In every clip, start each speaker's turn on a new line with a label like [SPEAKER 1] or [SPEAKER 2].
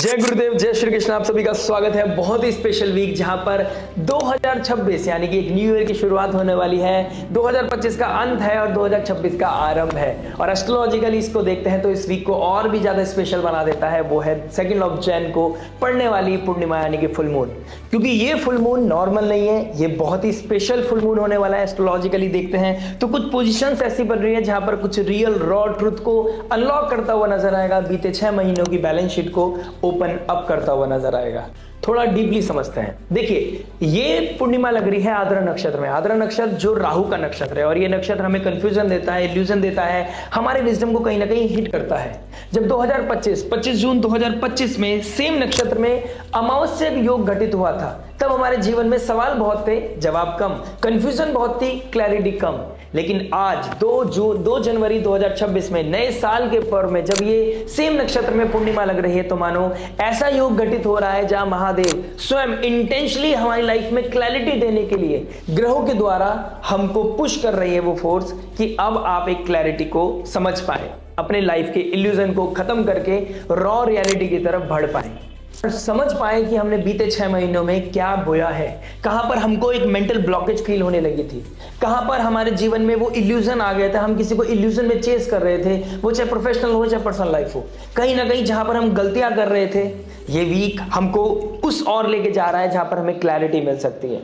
[SPEAKER 1] जय गुरुदेव, जय श्री कृष्ण। आप सभी का स्वागत है बहुत ही स्पेशल वीक जहां पर 2026 यानी कि एक न्यू ईयर की शुरुआत होने वाली है। 2025 का अंत है और 2026 का आरंभ है। और एस्ट्रोलॉजिकली इसको देखते हैं तो इस वीक को और भी ज्यादा स्पेशल बना देता है। वो है 2 जनवरी को पड़ने वाली पूर्णिमा यानी कि फुल मून। क्योंकि ये फुल मून नॉर्मल नहीं है, ये बहुत ही स्पेशल फुल मून होने वाला है। एस्ट्रोलॉजिकली देखते हैं तो कुछ पोजिशन ऐसी बन रही है जहां पर कुछ रियल रॉ ट्रुथ को अनलॉक करता हुआ नजर आएगा। बीते 6 महीनों की बैलेंस शीट को ओपन अप करता हुआ नजर आएगा। थोड़ा डीपली समझते हैं। देखिए, ये पूर्णिमा लग रही है आद्रा नक्षत्र में। आद्रा नक्षत्र जो राहु का नक्षत्र है और ये नक्षत्र हमें कंफ्यूजन देता है, इल्यूजन देता है, हमारे विजडम को कहीं ना कहीं हिट करता है। जब 25 जून 2025 में सेम नक्षत्र में अमावस्या योग घटित हुआ था, तब हमारे जीवन में सवाल बहुत थे, जवाब कम, कंफ्यूजन बहुत थी, क्लैरिटी कम। लेकिन आज 2 जनवरी 2026 में नए साल के पर्व में जब ये सेम नक्षत्र में पूर्णिमा लग रही है, तो मानो ऐसा योग घटित हो रहा है जहां महादेव स्वयं इंटेंशनली हमारी लाइफ में क्लैरिटी देने के लिए ग्रहों के द्वारा हमको पुश कर रही है वो फोर्स कि अब आप एक क्लैरिटी को समझ पाए, अपने लाइफ के इल्यूजन को खत्म करके रॉ रियलिटी की तरफ बढ़ पाए और समझ पाए कि हमने बीते 6 महीनों में क्या बोया है, कहां पर हमको एक मेंटल ब्लॉकेज फील होने लगी थी, कहां पर हमारे जीवन में वो इल्यूजन आ गया था, हम किसी को इल्यूजन में चेस कर रहे थे, वो चाहे प्रोफेशनल हो चाहे पर्सनल लाइफ हो। कहीं ना कहीं जहां पर हम गलतियां कर रहे थे, ये वीक हमको उस और लेके जा रहा है जहां पर हमें क्लैरिटी मिल सकती है।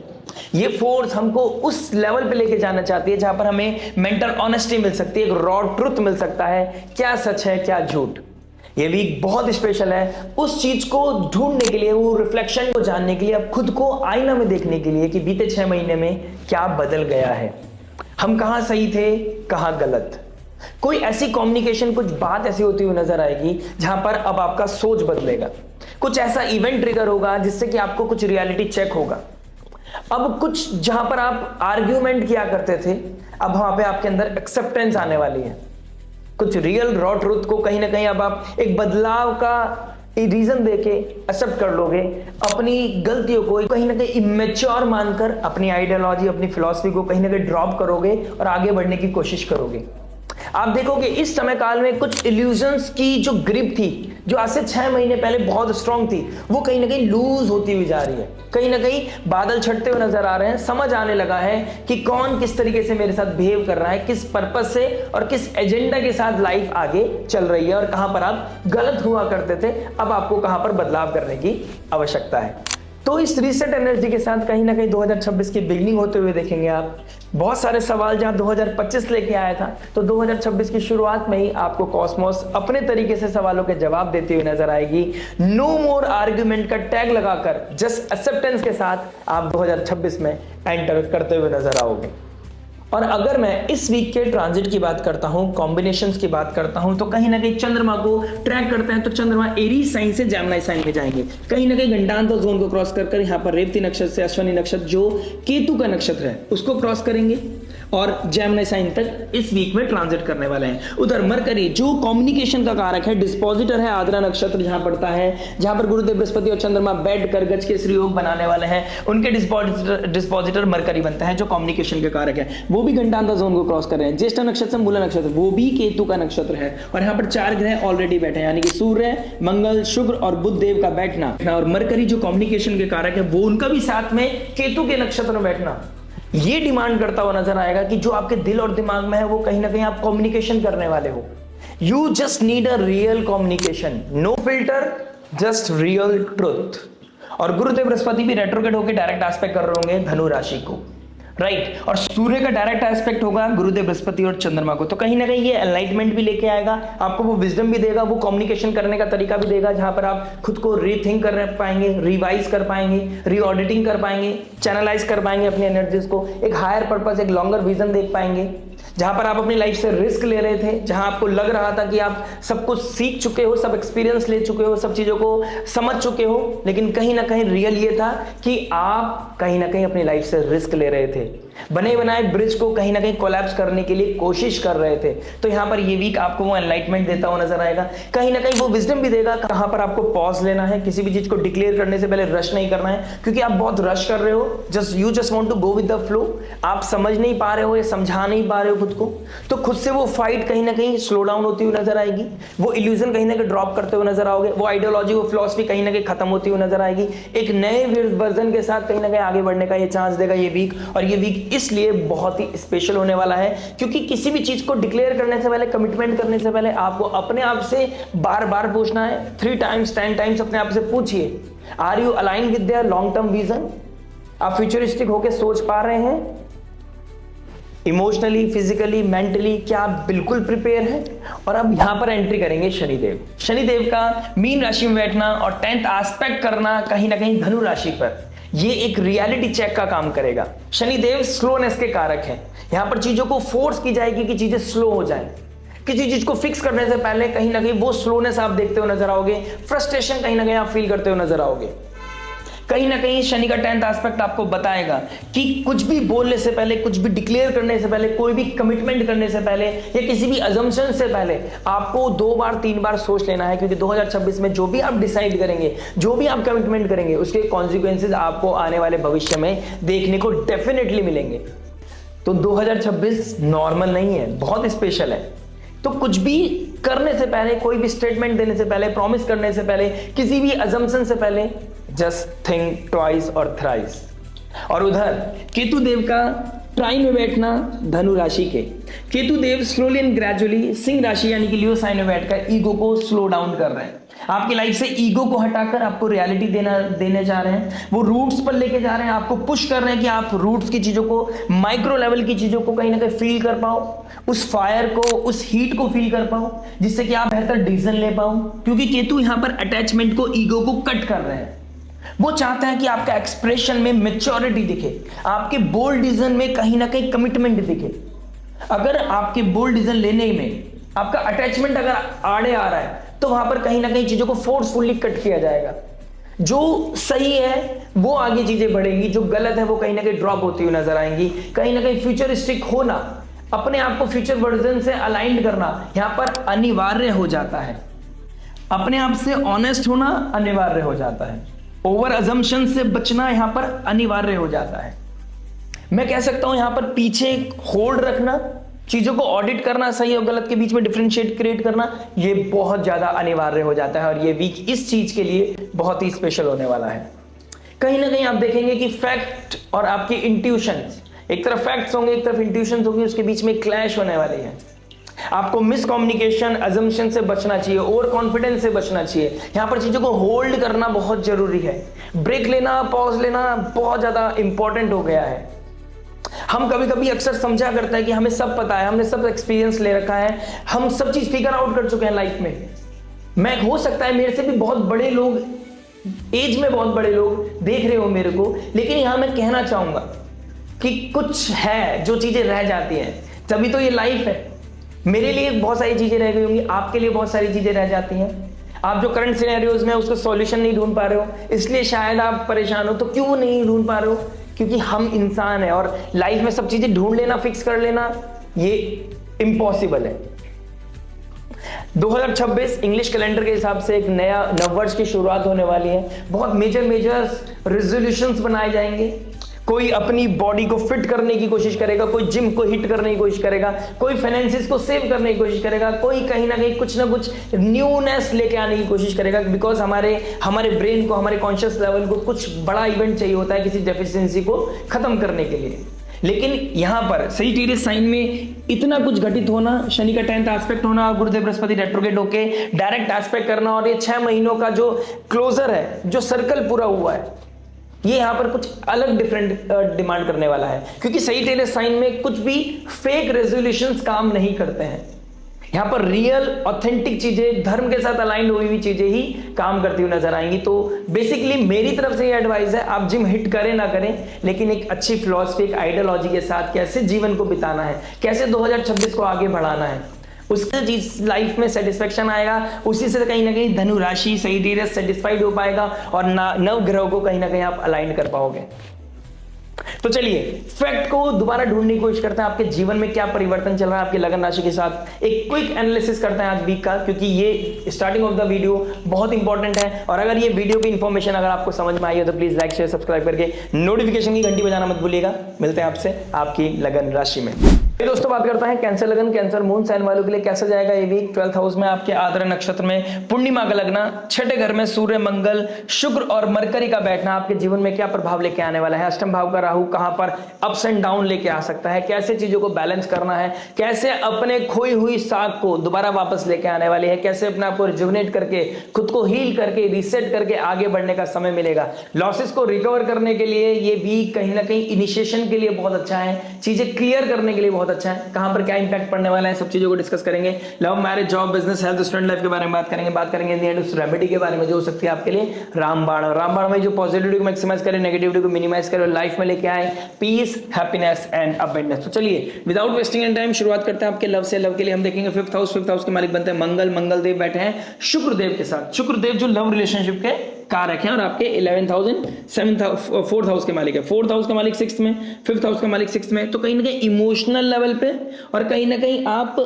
[SPEAKER 1] ये फोर्स हमको उस लेवल पे लेके जाना चाहती है जहां पर हमें मेंटल ऑनेस्टी मिल सकती है, एक रॉ ट्रुथ मिल सकता है, क्या सच है क्या झूठ। ये वीक बहुत स्पेशल है उस चीज को ढूंढने के लिए, वो रिफ्लेक्शन को जानने के लिए, अब खुद को आईना में देखने के लिए कि बीते 6 महीने में क्या बदल गया है, हम कहां सही थे कहां गलत। कोई ऐसी कम्युनिकेशन, कुछ बात ऐसी होती हुई नजर आएगी जहां पर अब आपका सोच बदलेगा, कुछ ऐसा इवेंट ट्रिगर होगा जिससे कि आपको कुछ रियलिटी चेक होगा। अब कुछ जहां पर आप आर्ग्यूमेंट किया करते थे, अब वहां पे आपके अंदर एक्सेप्टेंस आने वाली है। कुछ रियल रॉ ट्रूथ को कहीं ना कहीं अब आप एक बदलाव का रीजन देके एक्सेप्ट कर लोगे। अपनी गलतियों को कहीं ना कहीं इमेच्योर मानकर अपनी आइडियोलॉजी, अपनी फिलॉसफी को कहीं ना कहीं ड्रॉप करोगे और आगे बढ़ने की कोशिश करोगे। आप देखोगे इस समय काल में कुछ इल्यूजन्स की जो ग्रिप थी, जो आज से 6 महीने पहले बहुत स्ट्रांग थी, वो कहीं ना कहीं लूज होती हुई जा रही है। कहीं ना कहीं बादल छटते हुए नजर आ रहे हैं। समझ आने लगा है कि कौन किस तरीके से मेरे साथ बिहेव कर रहा है, किस पर्पस से और किस एजेंडा के साथ लाइफ आगे चल रही है, और कहां पर आप गलत हुआ करते थे, अब आपको कहां पर बदलाव करने की आवश्यकता है। तो इस रीसेट एनर्जी के साथ कहीं ना कहीं 2026 की बिगनिंग होते हुए देखेंगे आप। बहुत सारे सवाल जहां 2025 लेके आया था, तो 2026 की शुरुआत में ही आपको कॉस्मोस अपने तरीके से सवालों के जवाब देती हुई नजर आएगी। नो मोर आर्ग्यूमेंट का टैग लगाकर जस्ट एक्सेप्टेंस के साथ आप 2026 में एंटर करते हुए नजर आओगे। और अगर मैं इस वीक के ट्रांजिट की बात करता हूं, कॉम्बिनेशंस की बात करता हूं, तो कहीं ना कहीं चंद्रमा को ट्रैक करते हैं तो चंद्रमा एरीज साइन से जेमिनी साइन में जाएंगे। कहीं ना कहीं गंडांतर जोन को क्रॉस कर यहां पर रेवती नक्षत्र से अश्विनी नक्षत्र जो केतु का नक्षत्र है उसको क्रॉस करेंगे और जेमिनी साइन तक इस वीक में ट्रांजिट करने वाले हैं। उधर मरकरी जो कम्युनिकेशन का कारक है, डिस्पोजिटर है, आद्रा नक्षत्र जहां पड़ता है, जहां पर गुरुदेव बृहस्पति और चंद्रमा बैठ कर गज के श्री योग बनाने वाले हैं, उनके डिस्पोजिटर मरकरी बनता है जो कम्युनिकेशन के कारक है। वो भी गंडांतर जोन को क्रॉस कर रहे हैं। ज्येष्ठ नक्षत्र से मूला नक्षत्र, वो भी केतु का नक्षत्र है। और यहाँ पर 4 ग्रह ऑलरेडी बैठे हैं, यानी कि सूर्य, मंगल, शुक्र और बुध देव का बैठना, और मरकरी जो कम्युनिकेशन के कारक है वो उनका भी साथ में केतु के नक्षत्र में बैठना, ये डिमांड करता हुआ नजर आएगा कि जो आपके दिल और दिमाग में है वो कहीं ना कहीं आप कम्युनिकेशन करने वाले हो। You just need a real communication, no filter, just real truth. और गुरुदेव बृहस्पति भी रेट्रोग्रेड होकर डायरेक्ट एस्पेक्ट कर रहे होंगे धनु राशि को, राइट। और सूर्य का डायरेक्ट एस्पेक्ट होगा गुरुदेव बृहस्पति और चंद्रमा को। तो कहीं ना कहीं ये एनलाइटमेंट भी लेके आएगा, आपको वो विजडम भी देगा, वो कम्युनिकेशन करने का तरीका भी देगा जहां पर आप खुद को रीथिंक कर पाएंगे, रिवाइज कर पाएंगे, रीऑडिटिंग कर पाएंगे, चैनलाइज कर पाएंगे अपनी एनर्जीज को, एक हायर पर्पस, एक लॉन्गर विजन देख पाएंगे। जहां पर आप अपनी लाइफ से रिस्क ले रहे थे, जहां आपको लग रहा था कि आप सब कुछ सीख चुके हो, सब एक्सपीरियंस ले चुके हो, सब चीजों को समझ चुके हो, लेकिन कहीं ना कहीं रियल ये था कि आप कहीं ना कहीं अपनी लाइफ से रिस्क ले रहे थे। बने बनाए ब्रिज को कहीं ना कहीं कोलैप्स करने के लिए कोशिश कर रहे थे। तो यहां पर ये वीक आपको वो एनलाइटमेंट देता हुआ नजर आएगा, कहीं ना कहीं वो विजडम भी देगा कहां पर आपको पॉज लेना है, किसी भी चीज को डिक्लेयर करने से पहले रश नहीं करना है, क्योंकि आप बहुत रश कर रहे हो, just want to go with the flow, आप समझ नहीं पा रहे हो या समझा नहीं पा रहे हो खुद को, तो खुद से वो फाइट कहीं ना कहीं स्लो डाउन होती हुई नजर आएगी, वो इल्यूजन कहीं ना कहीं ड्रॉप करते हुए नजर आओगे, वो आइडियोलॉजी, वो फिलॉसफी कहीं ना कहीं खत्म होती हुई नजर आएगी। एक नए वर्जन के साथ कहीं ना कहीं आगे बढ़ने का ये चांस देगा ये वीक। और ये वीक इसलिए बहुत ही स्पेशल होने वाला है क्योंकि किसी भी चीज को डिक्लेयर करने से पहले, कमिटमेंट करने से पहले आपको अपने आप से बार बार पूछना है, 3 टाइम्स 10 टाइम्स अपने आप से पूछिए, are you align with their long term vision? आप फ्यूचरिस्टिक होकर सोच पा रहे हैं? इमोशनली, फिजिकली, मेंटली क्या आप बिल्कुल प्रिपेयर हैं? और अब यहां पर एंट्री करेंगे शनिदेव। शनिदेव का मीन राशि में बैठना और 10th एस्पेक्ट करना कहीं ना कहीं धनु राशि पर, ये एक रियलिटी चेक का काम करेगा। शनिदेव स्लोनेस के कारक हैं, यहां पर चीजों को फोर्स की जाएगी कि चीजें स्लो हो जाएं। किसी चीज को फिक्स करने से पहले कहीं ना कहीं वो स्लोनेस आप देखते हुए नजर आओगे, फ्रस्ट्रेशन कहीं ना कहीं आप फील करते हुए नजर आओगे। कहीं ना कहीं शनि का 10th एस्पेक्ट आपको बताएगा कि कुछ भी बोलने से पहले, कुछ भी डिक्लेयर करने से पहले, कोई भी कमिटमेंट करने से पहले या किसी भी अजम्पशन से पहले आपको 2 बार 3 बार सोच लेना है, क्योंकि 2026 में जो भी आप डिसाइड करेंगे, जो भी आप कमिटमेंट करेंगे, उसके कॉन्सिक्वेंसेज आपको आने वाले भविष्य में देखने को डेफिनेटली मिलेंगे। तो 2026 नॉर्मल नहीं है, बहुत स्पेशल है। तो कुछ भी करने से पहले, कोई भी स्टेटमेंट देने से पहले, प्रॉमिस करने से पहले, किसी भी अजम्पशन से पहले जस्ट थिंक ट्वाइस और थ्राइस। और उधर केतु देव का ट्राइन में बैठना धनु राशि के, केतु देव स्लोली एंड ग्रेजुअली सिंह राशि यानी कि लियो साइन में बैठकर ईगो को स्लो डाउन कर रहे हैं। आपकी लाइफ से ईगो को हटाकर आपको रियलिटी देने जा रहे हैं, वो रूट्स पर लेके जा रहे हैं, आपको पुश कर रहे हैं कि आप रूट्स की चीजों को, माइक्रो लेवल की चीजों को कहीं ना कहीं फील कर पाओ, उस फायर को, उस हीट को फील कर पाओ, जिससे कि आप बेहतर डिसीजन ले पाओ। क्योंकि केतु यहां पर अटैचमेंट को, ईगो को कट कर रहे हैं। वो चाहता है कि आपका एक्सप्रेशन में मैच्योरिटी दिखे, आपके बोल्ड डिसीजन में कहीं ना कहीं कमिटमेंट दिखे। अगर आपके बोल्ड डिसीजन लेने में आपका अटैचमेंट अगर आड़े आ रहा है, तो वहां पर कहीं ना कहीं चीजों को फोर्सफुली कट किया जाएगा। जो सही है वो आगे चीजें बढ़ेंगी, जो गलत है वो कहीं ना कहीं ड्रॉप होती हुई नजर आएंगी। कहीं ना कहीं फ्यूचरिस्टिक होना, अपने आप को फ्यूचर वर्जन से अलाइंड करना यहां पर अनिवार्य हो जाता है। अपने आप से ऑनेस्ट होना अनिवार्य हो जाता है। ओवर अजम्पशन से बचना यहां पर अनिवार्य हो जाता है। मैं कह सकता हूं यहां पर पीछे होल्ड रखना, चीजों को ऑडिट करना, सही और गलत के बीच में डिफरेंशिएट क्रिएट करना, ये बहुत ज्यादा अनिवार्य हो जाता है। और ये वीक इस चीज के लिए बहुत ही स्पेशल होने वाला है। कहीं ना कहीं आप देखेंगे कि फैक्ट और आपकी इंट्यूशंस, एक तरफ फैक्ट्स होंगे, एक तरफ इंट्यूशंस होंगी, उसके बीच में क्लैश होने वाली है। आपको मिस कम्युनिकेशन, अजम्पशन से बचना चाहिए, ओवर कॉन्फिडेंस से बचना चाहिए। यहां पर चीजों को होल्ड करना बहुत जरूरी है। ब्रेक लेना, पॉज लेना बहुत ज्यादा इंपॉर्टेंट हो गया है। हम कभी कभी अक्सर समझा करते हैं कि हमें सब पता है, हमने सब एक्सपीरियंस ले रखा है, हम सब चीज फिगर आउट कर चुके हैं लाइफ में। मैं, हो सकता है मेरे से भी बहुत बड़े लोग, एज में बहुत बड़े लोग देख रहे हो मेरे को, लेकिन यहां मैं कहना चाहूंगा कि कुछ है जो चीजें रह जाती हैं, तभी तो ये लाइफ है। मेरे लिए बहुत सारी चीजें रह गई होंगी, आपके लिए बहुत सारी चीजें रह जाती हैं। आप जो करंट सिनेरियोज में उसका सॉल्यूशन नहीं ढूंढ पा रहे हो, इसलिए शायद आप परेशान हो। तो क्यों नहीं ढूंढ पा रहे हो? क्योंकि हम इंसान हैं और लाइफ में सब चीजें ढूंढ लेना, फिक्स कर लेना, ये इम्पॉसिबल है। 2026 इंग्लिश कैलेंडर के हिसाब से एक नया नववर्ष की शुरुआत होने वाली है। बहुत मेजर रेजोल्यूशंस बनाए जाएंगे। कोई अपनी बॉडी को फिट करने की कोशिश करेगा, कोई जिम को हिट करने की कोशिश करेगा, कोई फाइनेंसिस को सेव करने की कोशिश करेगा, कोई कहीं ना कहीं कुछ ना कुछ न्यूनेस लेके आने की कोशिश करेगा। बिकॉज हमारे ब्रेन को, हमारे कॉन्शियस लेवल को कुछ बड़ा इवेंट चाहिए होता है किसी डेफिशिएंसी को खत्म करने के लिए। लेकिन यहां पर सजिटेरियस साइन में इतना कुछ घटित होना, शनि का 10th एस्पेक्ट होना, गुरुदेव बृहस्पति रेट्रोग्रेड होके डायरेक्ट एस्पेक्ट करना, और ये 6 महीनों का जो क्लोजर है, जो सर्कल पूरा हुआ है, ये यहां पर कुछ अलग डिफरेंट डिमांड करने वाला है। क्योंकि सजिटेरियस साइन में कुछ भी फेक रेजोल्यूशंस काम नहीं करते हैं। यहां पर रियल ऑथेंटिक चीजें, धर्म के साथ अलाइंड हुई हुई चीजें ही काम करती हुई नजर आएंगी। तो बेसिकली मेरी तरफ से ये एडवाइस है, आप जिम हिट करें ना करें, लेकिन एक अच्छी फिलॉसफी, एक आइडियोलॉजी के साथ कैसे जीवन को बिताना है, कैसे 2026 को आगे बढ़ाना है, उससे चीज लाइफ में सेटिस्फेक्शन आएगा। उसी से कहीं ना कहीं धनु राशि सजिटेरियस सेटिस्फाइड हो पाएगा और नव ग्रहों को कहीं ना कहीं आप अलाइन कर पाओगे। तो चलिए फैक्ट को दोबारा ढूंढने की कोशिश करते हैं, आपके जीवन में क्या परिवर्तन चल रहा है आपके लगन राशि के साथ। एक क्विक एनालिसिस करते हैं आज वीक का, क्योंकि ये स्टार्टिंग ऑफ द वीडियो बहुत इंपॉर्टेंट है। और अगर ये वीडियो की इंफॉर्मेशन अगर आपको समझ में आई हो तो प्लीज लाइक शेयर सब्सक्राइब करके नोटिफिकेशन की घंटी बजाना मत भूलिएगा। मिलते हैं आपसे आपकी लगन राशि में। दोस्तों बात करते हैं कैंसर लगन, कैंसर मून साइन वालों के लिए कैसा जाएगा ये वीक। 12th हाउस में आपके आद्रा नक्षत्र में पूर्णिमा का लगना, छठे घर में सूर्य मंगल शुक्र और मरकरी का बैठना आपके जीवन में क्या प्रभाव लेके आने वाला है। अष्टम भाव का राहु कहां पर अप्स एंड डाउन लेके आ सकता है, कैसे चीजों को बैलेंस करना है, कैसे अपने खोई हुई साख को दोबारा वापस लेके आने वाली है, कैसे अपने आप को रिजुवनेट करके खुद को हील करके रीसेट करके आगे बढ़ने का समय मिलेगा। लॉसेस को रिकवर करने के लिए ये वीक कहीं ना कहीं इनिशिएशन के लिए बहुत अच्छा है, चीजें क्लियर करने के लिए बहुत अच्छा है। कहां पर क्या इंपैक्ट पड़ने वाला है सब चीजों को डिस्कस करेंगे। Love marriage job business health student life के बारे में बात करेंगे उस रेमेडी के बारे में जो हो सकती है आपके लिए रामबाण में जो पॉजिटिविटी को मैक्सिमाइज करे, नेगेटिविटी को मिनिमाइज करे, लाइफ में लेके आए पीस, हैप्पीनेस एंड अबंडेंस। तो चलिए विदाउट वेस्टिंग एनी टाइम शुरुआत करते हैं आपके लव से। लव के लिए हम देखेंगे फिफ्थ हाउस के मालिक बनते हैं मंगल देव बैठे हैं शुक्रदेव के साथ। शुक्रदेव जो लव रिलेशनशिप के कारक हैं और आपके 11th house and 4th house के मालिक है। 4th हाउस का मालिक 6th में, 5th हाउस का मालिक 6th में। तो कहीं ना कहीं इमोशनल लेवल पे और कहीं ना कहीं आप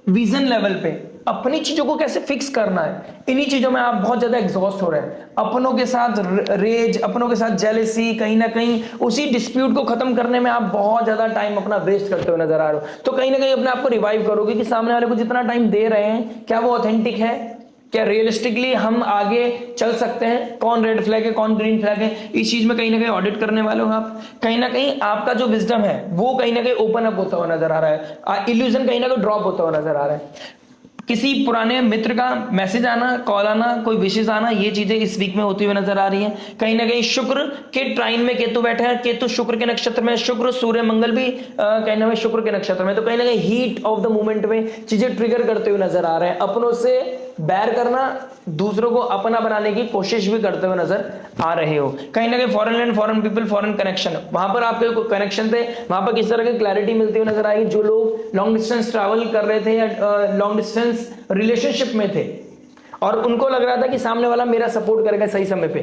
[SPEAKER 1] विजन लेवल पे अपनी चीजों को कैसे फिक्स करना है, इन्हीं चीजों में आप बहुत ज्यादा एग्जॉस्ट हो रहे हैं। अपनों के साथ रेज, अपनों के साथ जेलेसी, कहीं ना कहीं उसी डिस्प्यूट को खत्म करने में आप बहुत ज्यादा टाइम अपना वेस्ट करते हुए नजर आ रहे हो। तो कहीं ना कहीं अपने आप को रिवाइव करोगे कि सामने वाले को जितना टाइम दे रहे हैं क्या वो ऑथेंटिक है, क्या रियलिस्टिकली हम आगे चल सकते हैं, कौन रेड फ्लैग है कौन ग्रीन फ्लैग है, इस चीज में कहीं ना कहीं ऑडिट करने वाले हो आप। कहीं ना कहीं आपका जो विजडम है वो कहीं ना कहीं ओपन अप होता हुआ नजर आ रहा है, इल्यूजन कहीं ना कहीं ड्रॉप होता हुआ नजर आ रहा है। किसी पुराने मित्र का मैसेज आना, कॉल आना, कोई विशेष आना, ये चीजें इस वीक में होती हुई नजर आ रही हैं। कहीं ना कहीं शुक्र के ट्राइन में केतु बैठे हैं, केतु शुक्र के नक्षत्र में, शुक्र सूर्य मंगल भी कहीं ना कहीं शुक्र के नक्षत्र में। तो कहीं ना कहीं हीट ऑफ द मोमेंट में चीजें ट्रिगर करते हुए नजर आ रहे हैं। अपनों से बैर करना, दूसरों को अपना बनाने की कोशिश भी करते हुए नजर आ रहे हो। कहीं ना कहीं foreign land, foreign people, foreign connection, वहां पर आपके कनेक्शन थे, वहां पर किस तरह की क्लैरिटी मिलती हुई नजर आएगी। जो लोग लॉन्ग डिस्टेंस ट्रैवल कर रहे थे या लॉन्ग डिस्टेंस रिलेशनशिप में थे और उनको लग रहा था कि सामने वाला मेरा सपोर्ट करेगा सही समय पे,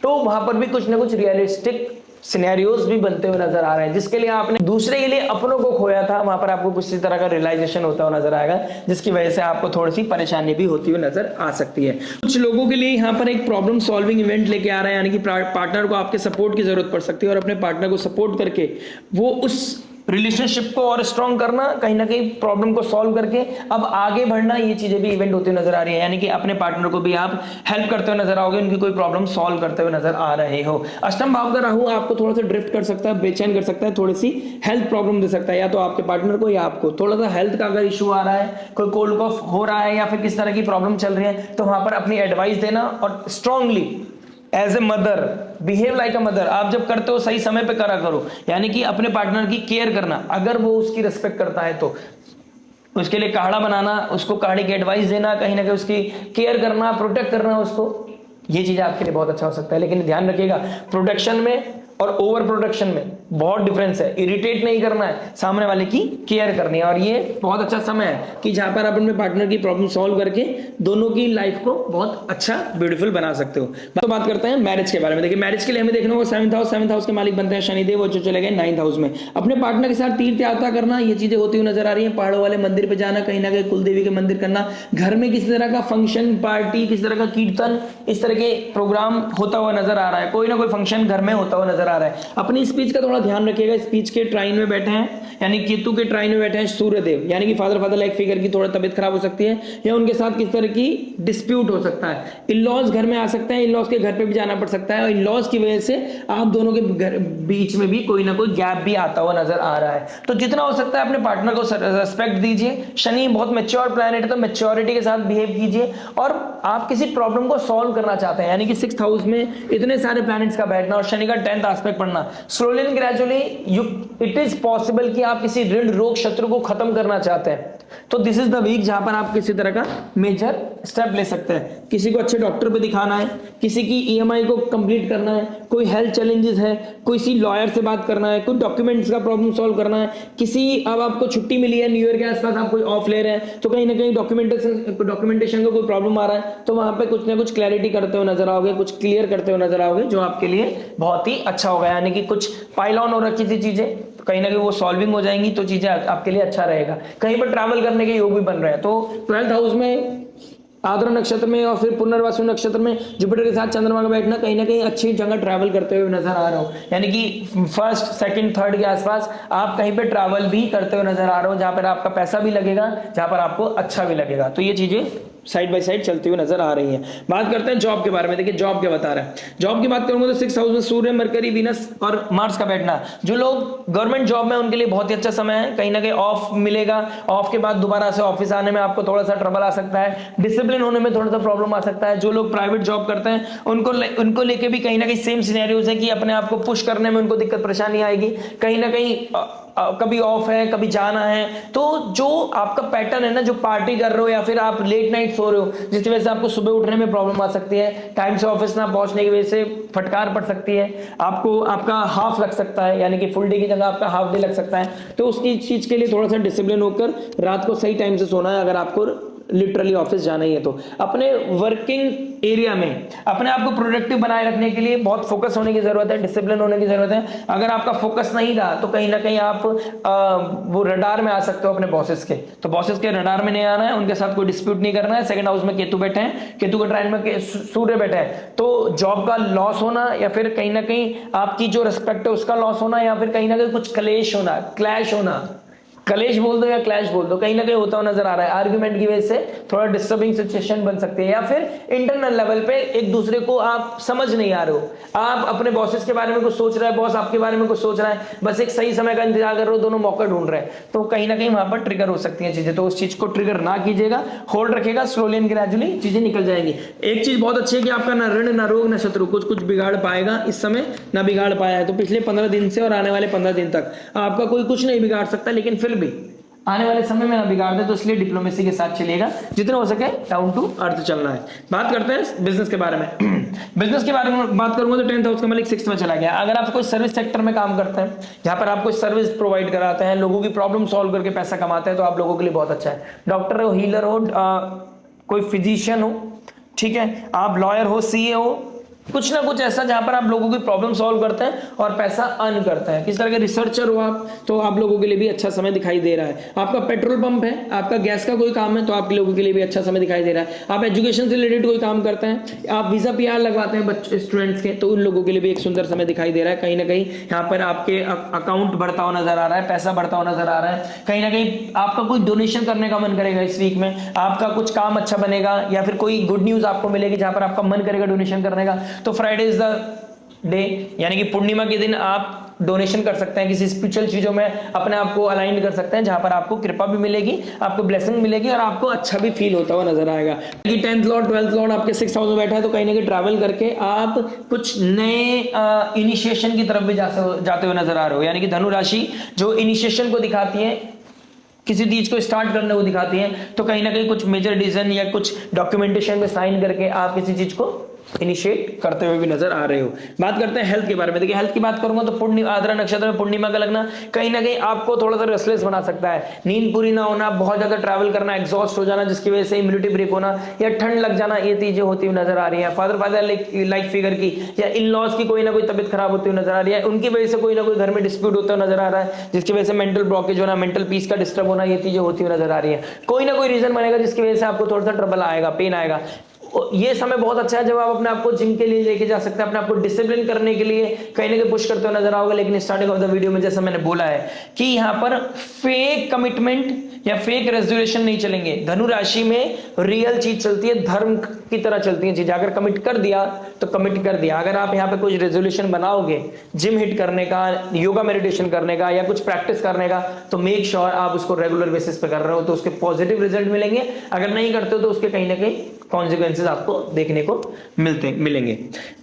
[SPEAKER 1] तो वहां पर भी कुछ ना कुछ रियलिस्टिक सिनेरियोज भी बनते हुए नजर आ रहे हैं। जिसके लिए आपने दूसरे के लिए अपनों को खोया था, वहां पर आपको कुछ तरह का रियलाइजेशन होता हुआ नजर आएगा, जिसकी वजह से आपको थोड़ी सी परेशानी भी होती हुई नजर आ सकती है। कुछ लोगों के लिए यहाँ पर एक प्रॉब्लम सॉल्विंग इवेंट लेके आ रहा है, यानी कि पार्टनर को आपके सपोर्ट की जरूरत पड़ सकती है और अपने पार्टनर को सपोर्ट करके वो उस रिलेशनशिप को और स्ट्रॉन्ग करना, कहीं ना कहीं प्रॉब्लम को सॉल्व करके अब आगे बढ़ना, ये चीजें भी इवेंट होती नजर आ रही है। यानी कि अपने पार्टनर को भी आप हेल्प करते हुए नजर आओगे, उनकी कोई प्रॉब्लम सॉल्व करते हुए नजर आ रहे हो। अष्टम भाव का राहु आपको थोड़ा सा ड्रिफ्ट कर सकता है, बेचैन कर सकता है, थोड़ी सी हेल्थ प्रॉब्लम दे सकता है, या तो आपके पार्टनर को या आपको। थोड़ा सा हेल्थ का अगर इशू आ रहा है, कोई कोल्ड कॉफ हो रहा है या फिर किस तरह की प्रॉब्लम चल रही है, तो वहां पर अपनी एडवाइस देना और strongly as a mother behave like a mother. आप जब करते हो सही समय पे करा करो, यानी कि अपने पार्टनर की केयर करना। अगर वो उसकी रिस्पेक्ट करता है तो उसके लिए काढ़ा बनाना, उसको काढ़े की एडवाइस देना, कहीं ना कहीं उसकी केयर करना, प्रोटेक्ट करना उसको, ये चीज आपके लिए बहुत अच्छा हो सकता है। लेकिन ध्यान रखिएगा प्रोटेक्शन में और ओवर प्रोटेक्शन में बहुत डिफरेंस है। इरिटेट नहीं करना है, सामने वाले की केयर करनी है। और ये बहुत अच्छा समय है कि जहां पर आप अपने पार्टनर की प्रॉब्लम सॉल्व करके दोनों की लाइफ को बहुत अच्छा ब्यूटीफुल बना सकते हो। तो बात करते हैं मैरिज के बारे में। देखिए मैरिज के लिए हमें देखना होगा 7th हाउस के मालिक बनते हैं शनिदेव, और जो चले गए 9th हाउस में। अपने पार्टनर के साथ तीर्थ यात्रा करना, ये चीजें होती हुई नजर आ रही है। पहाड़ों वाले मंदिर पे जाना, कहीं ना कहीं कुलदेवी के मंदिर करना, घर में किसी तरह का फंक्शन पार्टी, किसी तरह का कीर्तन, इस तरह के प्रोग्राम होता हुआ नजर आ रहा है। कोई ना कोई फंक्शन घर में होता हुआ नजर आ रहा है। अपनी स्पीच का थोड़ा ध्यान रखिएगा। स्पीच के ट्राइन में बैठे हैं, यानी केतु के ट्राइन में बैठे हैं सूर्यदेव, यानी कि फादर लाइक फिगर की थोड़ा तबियत खराब हो सकती है, या उनके साथ किस तरह की डिस्प्यूट हो सकता है। इन-लॉज घर में आ सकते हैं, इन-लॉज के घर पे भी जाना पड़ सकता है, और इन-लॉज की वजह से आप दोनों के घर बीच में भी कोई ना कोई गैप भी आता हुआ नजर आ रहा है। तो जितना हो सकता है अपने पार्टनर को रेस्पेक्ट दीजिए। शनि बहुत मैच्योर प्लैनेट है, तो मैच्योरिटी के साथ बिहेव कीजिए। और आप किसी प्रॉब्लम को सॉल्व करना चाहते हैं, यानी कि 6th हाउस में इतने सारे प्लैनेट्स का बैठना और शनि का 10th एस्पेक्ट पढ़ना, slowly and gradually it is possible कि आप किसी ऋण रोग शत्रु को खत्म करना चाहते हैं। तो दिस इज द वीक जहां पर आप किसी तरह का मेजर स्टेप ले सकते हैं। किसी को अच्छे डॉक्टर पे दिखाना है, किसी की ईएमआई को कंप्लीट करना है, कोई हेल्थ चैलेंजेस है, किसी लॉयर से बात करना है, कोई डॉक्यूमेंट्स का प्रॉब्लम सॉल्व करना है, किसी अब आपको छुट्टी मिली है, न्यू ईयर के आसपास आप कोई ऑफ ले रहे हैं, तो कहीं ना कहीं डॉक्यूमेंटेशन का कोई प्रॉब्लम आ रहा है, तो वहां पे कुछ ना कुछ क्लैरिटी करते हुए नजर आओगे, कुछ क्लियर करते हुए नजर आओगे, जो आपके लिए बहुत ही अच्छा होगा। यानी कि कुछ पाइल ऑन हो रखी थी चीजें, तो कहीं ना कहीं वो सॉल्विंग हो जाएंगी, तो चीजें आपके लिए अच्छा रहेगा। कहीं पर ट्रैवल करने के योग भी बन रहे हैं, तो 12th हाउस में आद्रा नक्षत्र में और फिर पुनर्वसु नक्षत्र में जुपिटर के साथ चंद्रमा का बैठना कहीं ना कहीं अच्छी जगह ट्रैवल करते हुए नजर आ रहा हो। यानी कि फर्स्ट सेकंड थर्ड के आसपास आप कहीं पे ट्रैवल भी करते हुए नजर आ रहे हो, जहां पर आपका पैसा भी लगेगा, जहां पर आपको अच्छा भी लगेगा। तो ये चीजें साइड बाय साइड चलती हुई नजर आ रही है। बात करते हैं जॉब के बारे में। देखिए जॉब क्या बता रहा है। जॉब की बात करूंगा तो 6 हाउस में सूर्य, मरकरी, वीनस और मार्स का बैठना, जो लोग गवर्नमेंट जॉब में उनके लिए बहुत ही अच्छा समय है। कहीं ना कहीं ऑफ मिलेगा, ऑफ के बाद दोबारा से ऑफिस आने में आपको थोड़ा सा ट्रबल आ सकता है, डिसिप्लिन होने में थोड़ा सा प्रॉब्लम आ सकता है। जो लोग प्राइवेट जॉब करते हैं उनको लेके भी कहीं ना कहीं सेम सिनेरियोज है कि अपने आप को पुश करने में उनको दिक्कत परेशानी आएगी। कहीं ना कहीं कभी ऑफ है, कभी जाना है, तो जो आपका पैटर्न है ना, जो पार्टी कर रहे हो या फिर आप लेट नाइट सो रहे हो, जिसकी वजह से आपको सुबह उठने में प्रॉब्लम आ सकती है, टाइम से ऑफिस ना पहुंचने की वजह से फटकार पड़ सकती है, आपको आपका हाफ लग सकता है, यानी कि फुल डे की जगह आपका हाफ डे लग सकता है। तो उसकी चीज के लिए थोड़ा सा डिसिप्लिन होकर रात को सही टाइम से सोना है, अगर आपको लिटरली ऑफिस जाना ही है तो। अपने वर्किंग एरिया में अपने आप को प्रोडक्टिव बनाए रखने के लिए बहुत फोकस होने की जरूरत है, डिसिप्लिन होने की जरूरत है। अगर आपका फोकस नहीं रहा तो कहीं ना कहीं आप वो रडार में आ सकते हो अपने बॉसेस के, तो बॉसेस के रडार में नहीं आना है, उनके साथ कोई डिस्प्यूट नहीं करना है। सेकंड हाउस में केतु बैठे हैं, केतु के ट्राइन में सूर्य बैठे हैं, तो जॉब का लॉस होना या फिर कहीं ना कहीं आपकी जो रिस्पेक्ट है उसका लॉस होना, या फिर कहीं ना कहीं कुछ क्लेश होना, क्लैश होना, कलेश बोल दो या क्लैश बोल दो, कहीं ना कहीं होता हुआ नजर आ रहा है। आर्ग्यूमेंट की वजह से थोड़ा डिस्टर्बिंग सिचुएशन बन सकती है, या फिर इंटरनल लेवल पे एक दूसरे को आप समझ नहीं आ रहे हो, आप अपने बॉसेस के बारे में कुछ सोच रहा है, बॉस आपके बारे में कुछ सोच रहा है, बस एक सही समय का इंतजार कर रहे हो, दोनों मौका ढूंढ रहे हैं, तो कहीं ना कहीं वहां पर ट्रिगर हो सकती है चीजें। तो उस चीज को ट्रिगर ना कीजिएगा, होल्ड रखेगा, स्लोली एंड ग्रेजुअली चीजें निकल जाएंगी। एक चीज बहुत अच्छी है कि आपका ना ऋण, ना रोग, ना शत्रु कुछ बिगाड़ पाएगा, इस समय ना बिगाड़ पाया है। तो पिछले 15 दिन से और आने वाले 15 दिन तक आपका कोई कुछ नहीं बिगाड़ सकता, लेकिन फिर भी आने वाले समय में ना बिगाड़ दे, तो इसलिए डिप्लोमेसी के साथ चलिएगा, जितना हो सके डाउन टू अर्थ चलना है। बात करते हैं बिजनेस के बारे में। बिजनेस के बारे में बात करूंगा तो 10th हाउस का मालिक 6th में चला गया। अगर आप कोई सर्विस सेक्टर में काम करते हैं, जहां पर आप कोई सर्विस प्रोवाइड कराते हैं, लोगों की प्रॉब्लम सॉल्व करके पैसा कमाते हैं, तो आप लोगों के लिए बहुत अच्छा है। डॉक्टर हो, हीलर हो, कोई फिजिशियन हो, ठीक है, आप लॉयर हो, सीए हो, कुछ ना कुछ ऐसा जहां पर आप लोगों की प्रॉब्लम सॉल्व करते हैं और पैसा अर्न करते हैं। किस तरह के रिसर्चर हो आप, तो आप लोगों के लिए भी अच्छा समय दिखाई दे रहा है। आपका पेट्रोल पंप है, आपका गैस का कोई काम है, तो आप लोगों के लिए भी अच्छा समय दिखाई दे रहा है। आप एजुकेशन से रिलेटेड कोई काम करते हैं, आप वीजा पीआर लगवाते हैं बच्चे स्टूडेंट्स के, तो उन लोगों के लिए भी एक सुंदर समय दिखाई दे रहा है। कहीं ना कहीं यहाँ पर आपके अकाउंट बढ़ता हुआ नजर आ रहा है, पैसा बढ़ता हुआ नजर आ रहा है। कहीं ना कहीं आपका कोई डोनेशन करने का मन करेगा इस वीक में, आपका कुछ काम अच्छा बनेगा, या फिर कोई गुड न्यूज आपको मिलेगी जहां पर आपका मन करेगा डोनेशन करने का। तो फ्राइडे इज द डे, यानी कि पूर्णिमा के दिन आप डोनेशन कर सकते हैं, किसी स्पिरिचुअल चीजों में अपने आप को अलाइन कर सकते हैं, जहां पर आपको कृपा भी मिलेगी, आपको ब्लेसिंग मिलेगी और आपको अच्छा भी फील होता हुआ नजर आएगा। कि 10th लॉर्ड 12th लॉर्ड आपके 6th हाउस में बैठा है, तो कहीं ना कहीं ट्रैवल करके आप कुछ नए इनिशिएशन की तरफ भी जाते हुए नजर आ रहे हो। यानी कि धनु राशि जो इनिशिएशन को दिखाती है, किसी चीज को स्टार्ट करने को दिखाती है, तो कहीं ना कहीं कुछ मेजर डिसीजन या कुछ डॉक्यूमेंटेशन में साइन करके आप किसी चीज को इनिशिएट करते हुए भी नजर आ रहे हो। बात करते हैं हेल्थ के बारे में। देखिए हेल्थ की बात करूंगा तो पूर्णिमा, आद्रा नक्षत्र में पूर्णिमा का लगना कहीं ना कहीं आपको थोड़ा सा रेस्टलेस बना सकता है। नींद पूरी ना होना, बहुत ज्यादा ट्रैवल करना, एग्जॉस्ट हो जाना, जिसकी वजह से इम्यूनिटी ब्रेक होना या ठंड लग जाना, ये चीजें होती हुई नजर आ रही है। फादर लाइक फिगर की या इन लॉज की कोई ना कोई तबियत खराब होती हुई नजर आ रही है, उनकी वजह से कोई ना कोई घर में डिस्प्यूट होता हुआ नजर आ रहा है, जिसकी वजह से मेंटल ब्लॉकेज होना, मेंटल पीस का डिस्टर्ब होना, ये चीजें होती हुई नजर आ रही है। कोई ना कोई रीजन बनेगा जिसकी वजह से आपको थोड़ा सा ट्रबल आएगा, पेन आएगा। ये समय बहुत अच्छा है जब आप अपने आप को जिम के लिए लेके जा सकते हैं, अपने आप को डिसिप्लिन करने के लिए कहीं ना कहीं पुश करते हुए नजर आओगे। लेकिन स्टार्टिंग ऑफ द वीडियो में जैसा मैंने बोला है कि यहाँ पर फेक कमिटमेंट या फेक रेजोल्यूशन नहीं चलेंगे। धनु राशि में रियल चीज चलती है, धर्म की तरह चलती है चीज। अगर कमिट कर दिया तो कमिट कर दिया। अगर आप यहाँ पे कुछ रेजोल्यूशन बनाओगे जिम हिट करने का, योगा मेडिटेशन करने का या कुछ प्रैक्टिस करने का, तो मेक श्योर आप उसको रेगुलर बेसिस पे कर रहे हो तो उसके पॉजिटिव रिजल्ट मिलेंगे। अगर नहीं करते हो तो उसके कहीं ना कहीं कॉन्सिक्वेंसेज आपको देखने को मिलेंगे।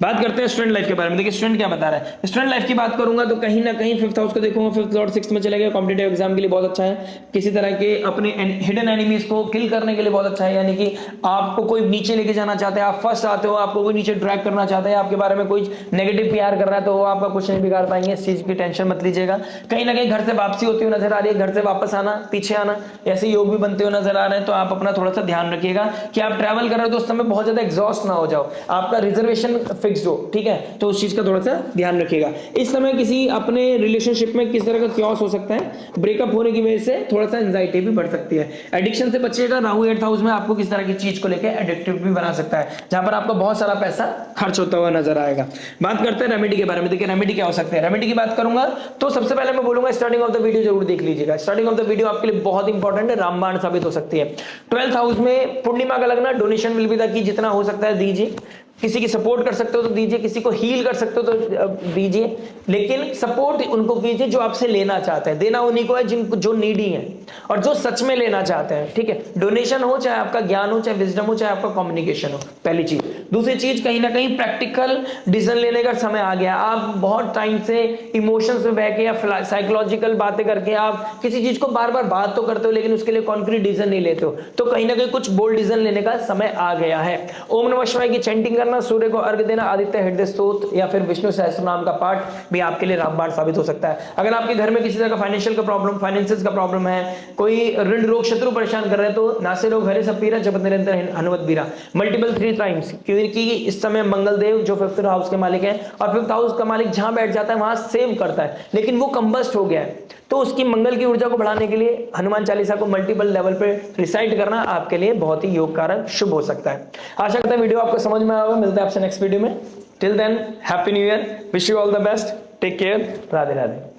[SPEAKER 1] बात करते हैं स्टूडेंट लाइफ के बारे में। देखिए स्टूडेंट क्या बता रहा है। स्टूडेंट लाइफ की बात करूंगा तो कहीं ना कहीं 5th हाउस को देखूंगा, 5th लॉर्ड 6th में चले गए, कॉम्पिटिटिव एग्जाम के लिए बहुत अच्छा है। किसी तरह के अपने हिडन एनिमीज को किल करने के लिए बहुत अच्छा है, यानी कि आपको कोई नीचे लेके जाना चाहते हैं, आप फर्स्ट आते हो, आपको कोई नीचे ड्रैग करना चाहते हैं, आपके बारे में कोई नेगेटिव पीआर कर रहा है तो वो आपका कुछ नहीं बिगाड़ पाएंगे। इस चीज की टेंशन मत लीजिएगा। कहीं ना कहीं घर से वापसी होती हुई नजर आ रही है, घर से वापस आना, पीछे आना, ऐसे योग भी बनते हुए नजर आ रहे हैं। तो आप अपना थोड़ा सा ध्यान रखिएगा कि आप ट्रैवल कर रहे हो तो उस समय बहुत ज्यादा एग्जॉस्ट ना हो जाओ, आपका रिजर्वेशन फिक्स्ड हो, ठीक है, तो उस चीज का थोड़ा सा ध्यान रखिएगा। इस समय किसी अपने रिलेशनशिप में किस तरह का क्योस हो सकता है, ब्रेकअप होने की वजह से थोड़ा सा एंजाइटी भी बढ़ सकती है। एडिक्शन से बचिएगा। राहु 8th हाउस में आपको किस तरह की चीज को लेकर एडिक्टिव भी बना सकता है, जहां पर आपको बहुत सारा पैसा खर्च होता हुआ नजर आएगा। बात करते हैं रेमेडी के बारे में। देखिए रेमेडी क्या हो सकते हैं। रेमेडी की बात करूंगा तो सबसे पहले मैं बोलूंगा स्टार्टिंग ऑफ द वीडियो जरूर देख लीजिएगा। स्टार्टिंग ऑफ द वीडियो आपके लिए बहुत इंपॉर्टेंट है, रामबाण साबित हो सकती है। 12th हाउस में पूर्णिमा का लगना, donation will be the key, जितना हो सकता है दीजिए। किसी की सपोर्ट कर सकते हो तो दीजिए, किसी को हील कर सकते हो तो दीजिए, लेकिन सपोर्ट उनको कीजिए जो आपसे लेना चाहते हैं। देना उन्हीं को है जिनको जो नीडी है और जो सच में लेना चाहते हैं, ठीक है। डोनेशन हो, चाहे आपका ज्ञान हो, चाहे विजडम हो, चाहे आपका कम्युनिकेशन हो, पहली चीज। दूसरी चीज, कहीं ना कहीं प्रैक्टिकल डिसीजन लेने का समय आ गया। आप बहुत टाइम से इमोशंस में बह के या साइकोलॉजिकल बातें करके आप किसी चीज को बार बार बात तो करते हो लेकिन उसके लिए कॉन्क्रीट डिसीजन नहीं लेते हो, तो कहीं ना कहीं कुछ बोल्ड डिसीजन लेने का समय आ गया है। ओम नमः शिवाय की चैंटिंग करना, सूर्य को अर्घ देना, आदित्य हृदय स्तोत्र या फिर विष्णु सहस्त्र नाम का पाठ भी आपके लिए रामबाण साबित हो सकता है। अगर आपके घर में किसी तरह का फाइनेंशियल का प्रॉब्लम, फाइनेंसेस का प्रॉब्लम है, कोई ऋण रोग शत्रु परेशान कर रहे हैं, तो नासे रोग हरे सब पीरा जपत निरंतर हनुमत बीरा मल्टीपल 3 टाइम्स, क्योंकि इस समय मंगल देव जो 5th हाउस के मालिक है और 5th हाउस का मालिक जहां बैठ जाता है वहां सेम करता है, लेकिन वो कंबस्ट हो गया है, तो उसकी मंगल की ऊर्जा को बढ़ाने के लिए हनुमान चालीसा को मल्टीपल लेवल पे रिसाइट करना आपके लिए बहुत ही योग कारक शुभ हो सकता है। आशा करता है वीडियो आपको समझ में आया होगा। मिलते हैं आपसे नेक्स्ट वीडियो में। Till then happy new year, wish you all the best, take care, Radhe Radhe.